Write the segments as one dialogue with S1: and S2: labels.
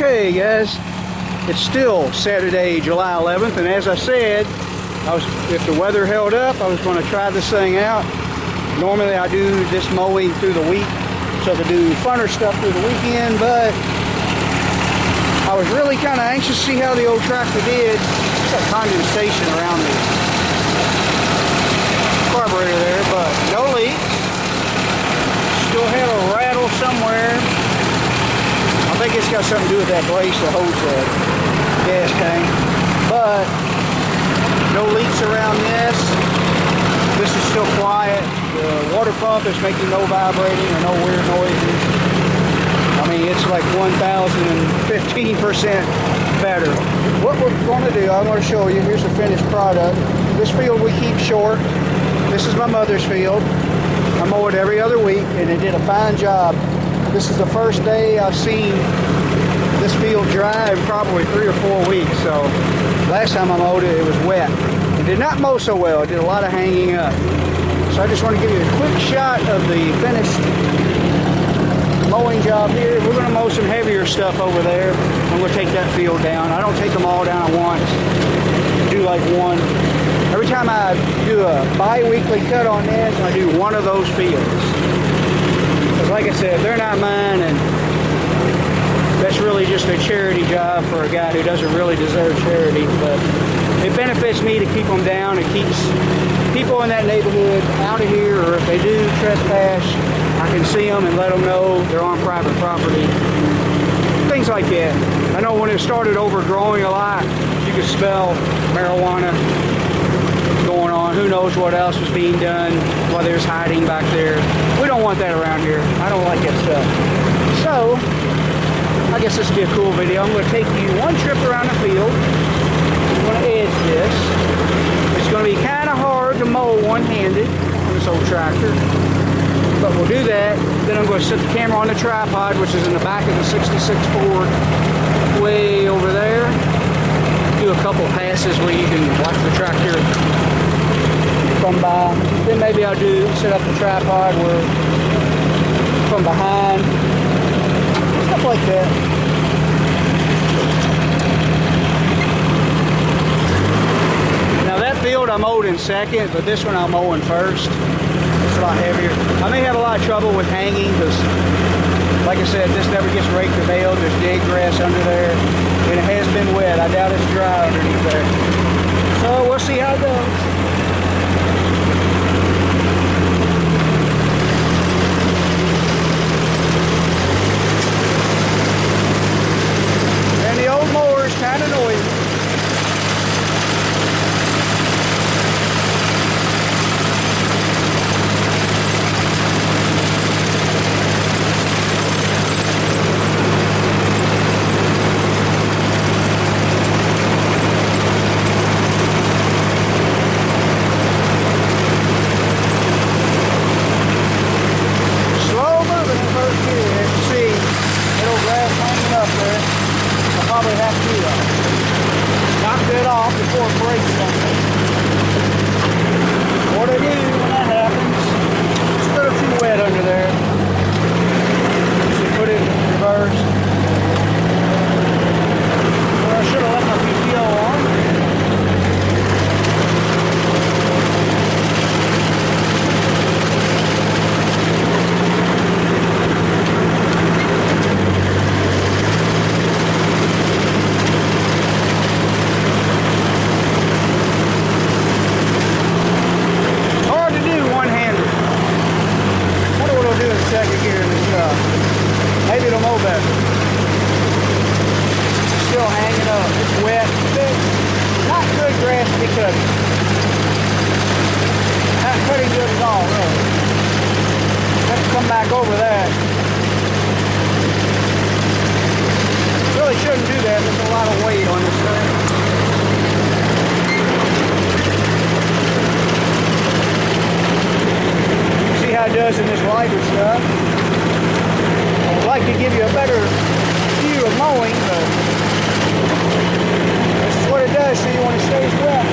S1: Okay guys, it's still Saturday, July 11th, and as I said, if the weather held up, I was going to try this thing out. Normally I do this mowing through the week, so I could do funner stuff through the weekend, but I was really kind of anxious to see how the old tractor did. It's got condensation around the carburetor there, but no leaks. Still have a rattle somewhere. I think it's got something to do with that brace that holds the gas tank, but no leaks around this. This is still quiet. The water pump is making no vibrating or no weird noises. I mean, it's like 1,015% better. What we're going to do, I'm going to show you. Here's the finished product. This field we keep short. This is my mother's field. I mow it every other week, and it did a fine job. This is the first day I've seen this field dry in probably 3 or 4 weeks. So last time I mowed it, it was wet. It did not mow so well. It did a lot of hanging up. So I just want to give you a quick shot of the finished mowing job here. We're going to mow some heavier stuff over there. I'm going to take that field down. I don't take them all down at once. I do like one. Every time I do a bi-weekly cut on this, I do one of those fields. Because like I said, they're not mine, and that's really just a charity job for a guy who doesn't really deserve charity. But it benefits me to keep them down. It keeps people in that neighborhood out of here, or if they do trespass, I can see them and let them know they're on private property. Things like that. I know when it started overgrowing a lot, you could smell marijuana going on. Who knows what else was being done while they was hiding back there. We don't want that around here. I don't like that stuff. So, I guess this will be a cool video. I'm going to take you one trip around the field. I'm going to edge this. It's going to be kind of hard to mow one-handed on this old tractor, but we'll do that. Then I'm going to set the camera on the tripod, which is in the back of the 66 Ford, way over there. Do a couple passes where you can watch the tractor come by. Then maybe I'll set up the tripod where from behind, stuff like that. Now that field I mowed in second, but this one I'm mowing first. It's a lot heavier. I may have a lot of trouble with hanging because, like I said, this never gets raked or baled. There's dead grass under there, and it has been wet. I doubt it's dry underneath there. So we'll see how it goes. And the old mower is kind of noisy. Maybe it'll mow better. Still hanging up. It's wet. Not good grass to be cutting. Not cutting good at all, really. Let's come back over that. Really shouldn't do that. There's a lot of weight on this thing. See how it does in this lighter stuff. I'd like to give you a better view of mowing, but this is what it does to you when it stays wet.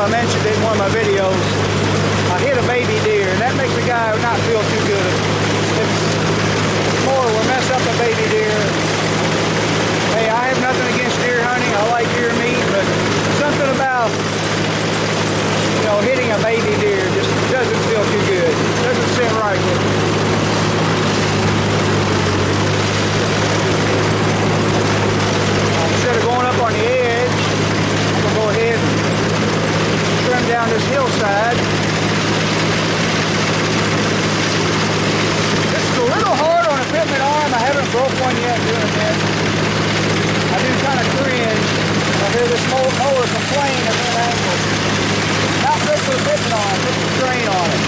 S1: I mentioned it in one of my videos. I hit a baby deer, and that makes the guy not feel too good. It's more will mess up a baby deer. Hey, I have nothing against deer hunting. I like deer meat, but something about, you know, hitting a baby deer just doesn't feel too good. Doesn't sit right with me. Instead of going up on the edge, I'm gonna go ahead and trim down this hillside. This is a little hard on a fitment arm. I haven't broke one yet doing this. I do kind of cringe. I hear this mower complain at that angle. Not good for the fitment arm. Put some strain on it.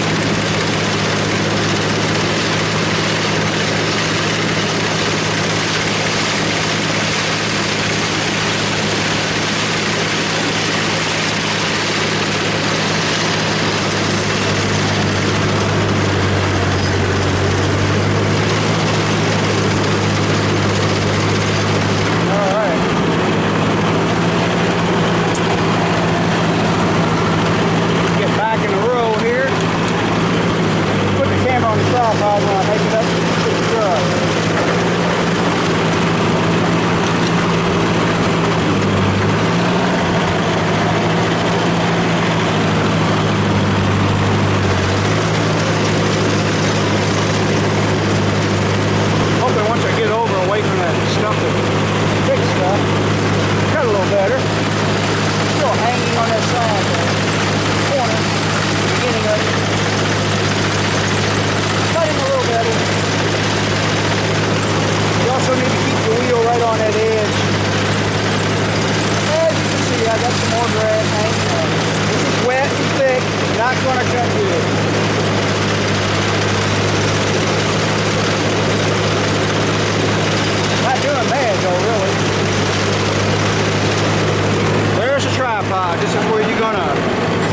S1: This is where you're gonna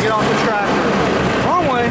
S1: get off the tractor. Wrong way.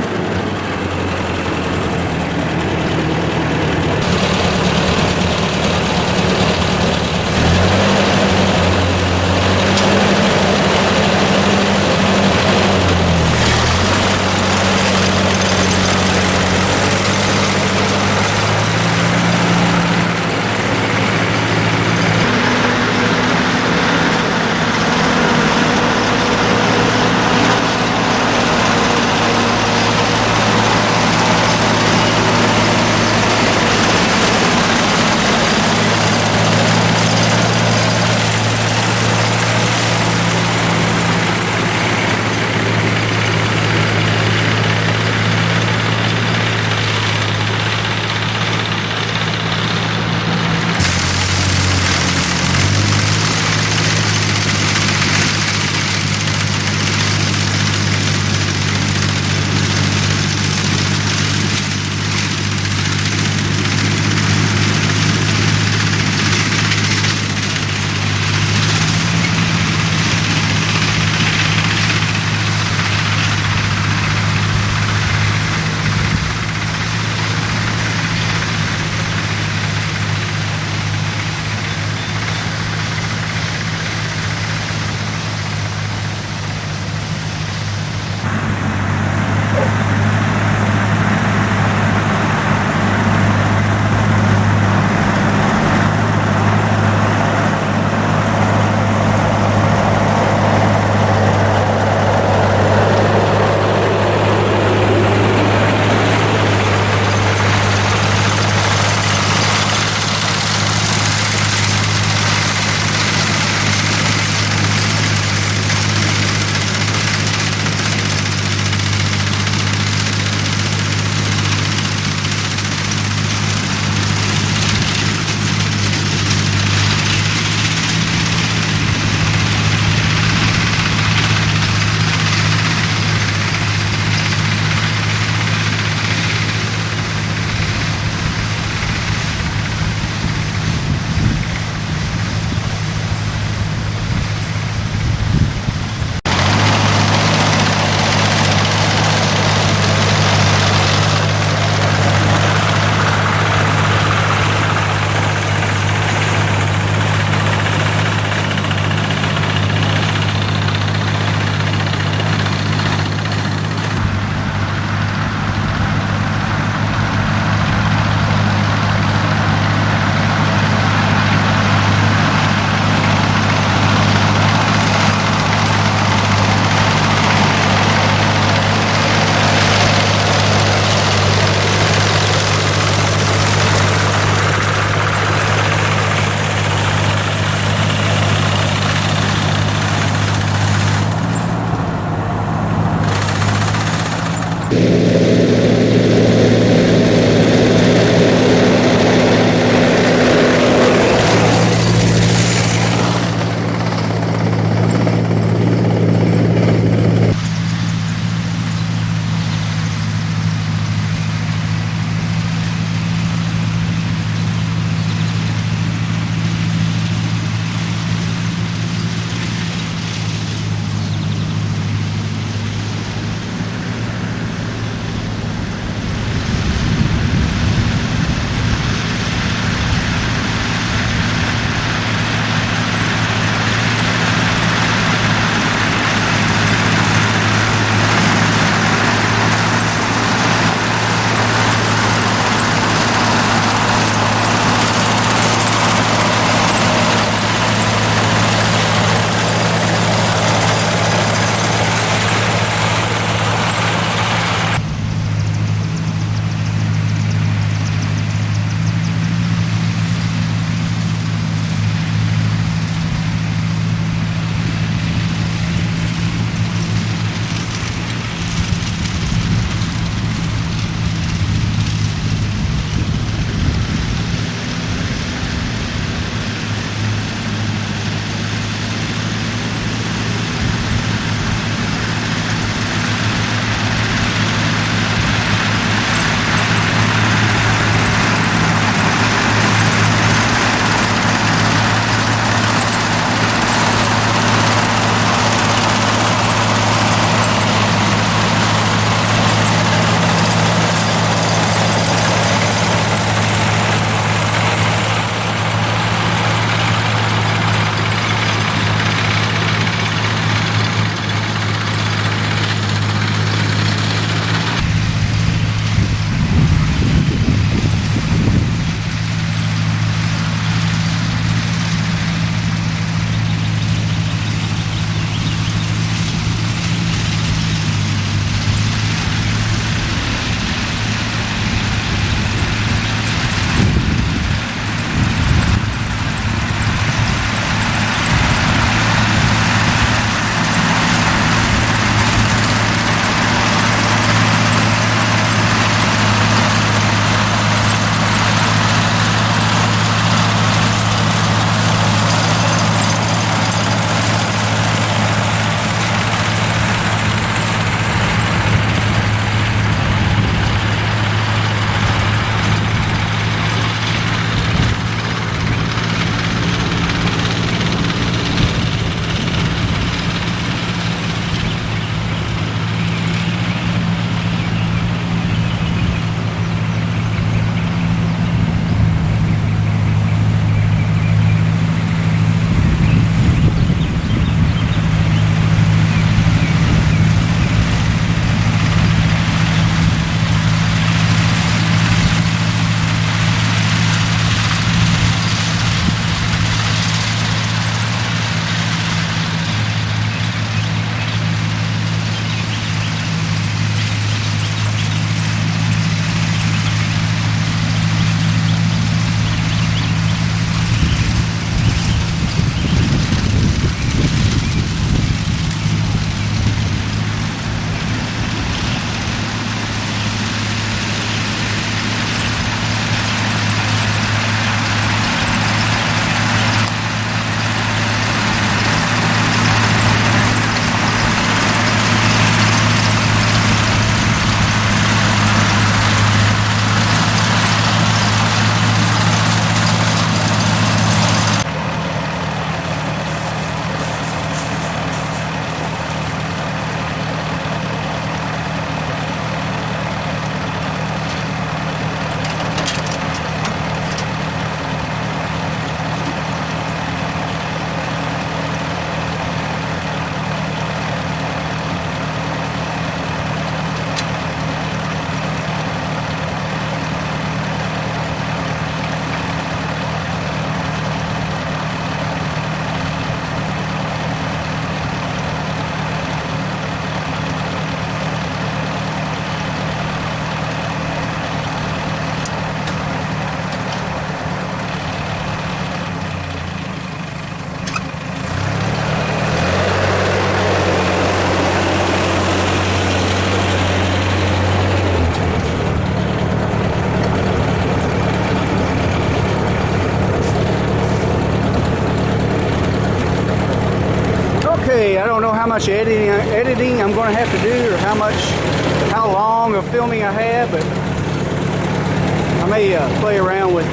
S1: much editing I'm going to have to do, or how long of filming I have, but I may play around with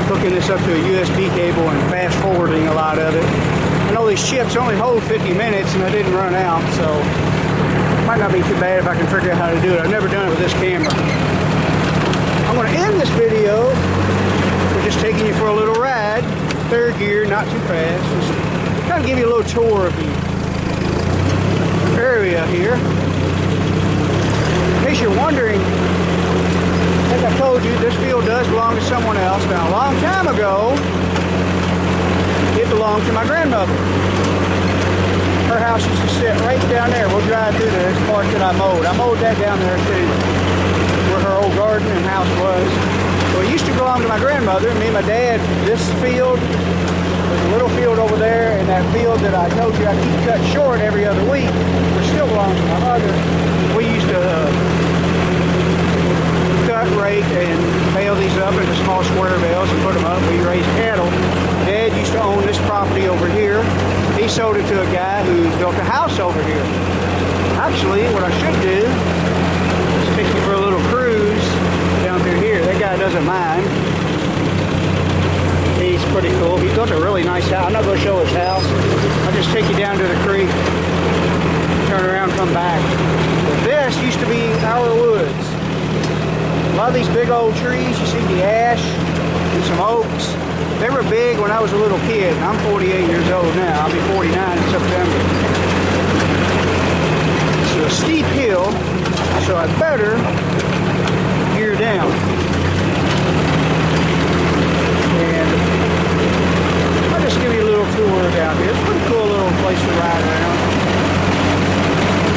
S1: hooking this up to a USB cable and fast forwarding a lot of it. I know these chips only hold 50 minutes and I didn't run out, so it might not be too bad if I can figure out how to do it. I've never done it with this camera. I'm going to end this video with just taking you for a little ride. Third gear, not too fast. Just kind of give you a little tour of the area here. In case you're wondering, as I told you, this field does belong to someone else. Now, a long time ago, it belonged to my grandmother. Her house used to sit right down there. We'll drive through there. It's part that I mowed. I mowed that down there too, where her old garden and house was. So it used to belong to my grandmother. Me and my dad, this field, there's a little field over there, and that field that I told you I keep cut short every other week, which still belongs to my mother. We used to cut, rake, and bale these up into small square bales and put them up. We raised cattle. Dad used to own this property over here. He sold it to a guy who built a house over here. Actually, what I should do is take you for a little cruise down through here. That guy doesn't mind. He's pretty cool. He built a really nice house. I'm not going to show his house. I'll just take you down to the creek, turn around, come back. But this used to be our woods. A lot of these big old trees, you see the ash and some oaks. They were big when I was a little kid. I'm 48 years old now. I'll be 49 in September. It's a steep hill, so I better gear down. And I'll just give you a little tour down here. It's a pretty cool little place to ride around.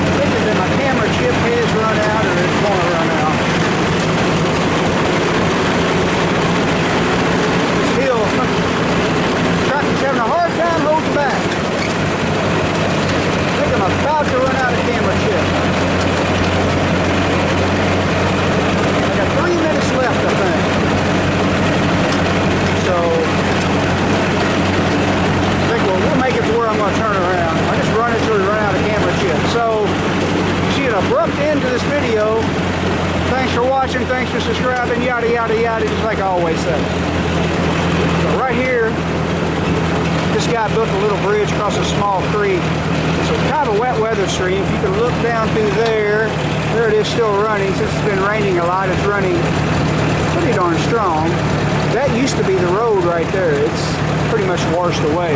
S1: I think that my camera chip has run out, or it's going to run out. This hill, tractor's having a hard time holding back. I think I'm about to run out of camera chip. I got 3 minutes left, I think. So, I think we'll make it to where I'm going to turn around. I just run it till we run out of camera chip. So, you see an abrupt end to this video. Thanks for watching, thanks for subscribing, yada, yada, yada, just like I always say. So right here, this guy built a little bridge across a small creek. It's kind of a wet weather stream. If you can look down through there it is still running. Since it's been raining a lot, it's running pretty darn strong. That used to be the road right there. It's pretty much washed away.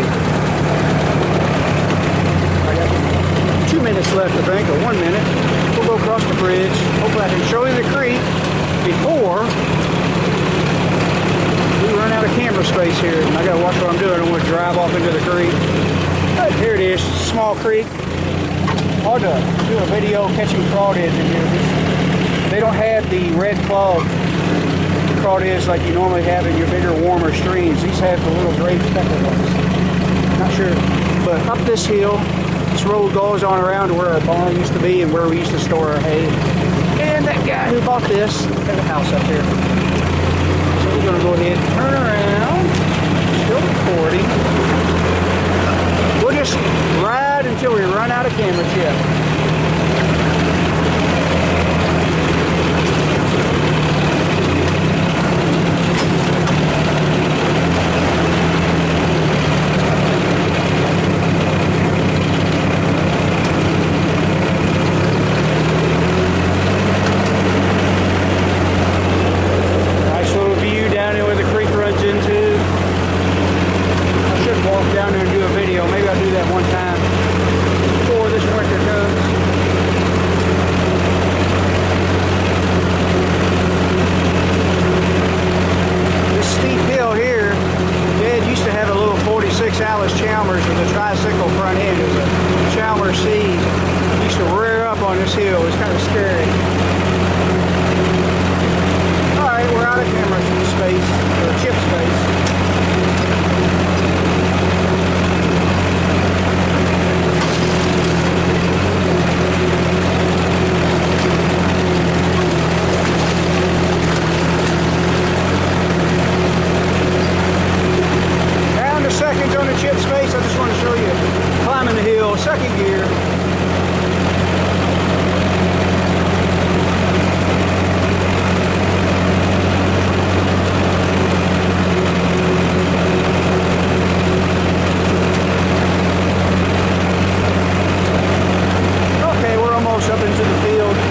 S1: I got 2 minutes left, I think, or 1 minute. We'll go across the bridge. Hopefully I can show you the creek before we run out of camera space here. And I gotta watch what I'm doing. I don't want to drive off into the creek. But here it is, small creek. Hard to do a video catching crawdads in here. They don't have the red clog crawdads like you normally have in your bigger, warmer streams. These have the little gray speckled ones. Not sure. But up this hill, this road goes on around to where our barn used to be and where we used to store our hay. And that guy who bought this has a house up here. So we're going to go ahead and turn around. Still recording. We'll just ride until we run out of camera chip. Down there and do a video. Maybe I'll do that one time before this winter comes. This steep hill here, Dad used to have a little 46 Alice Chalmers with a tricycle front end. It was a Chalmers C. It used to rear up on this hill. It was kind of scary. Alright, we're out of camera.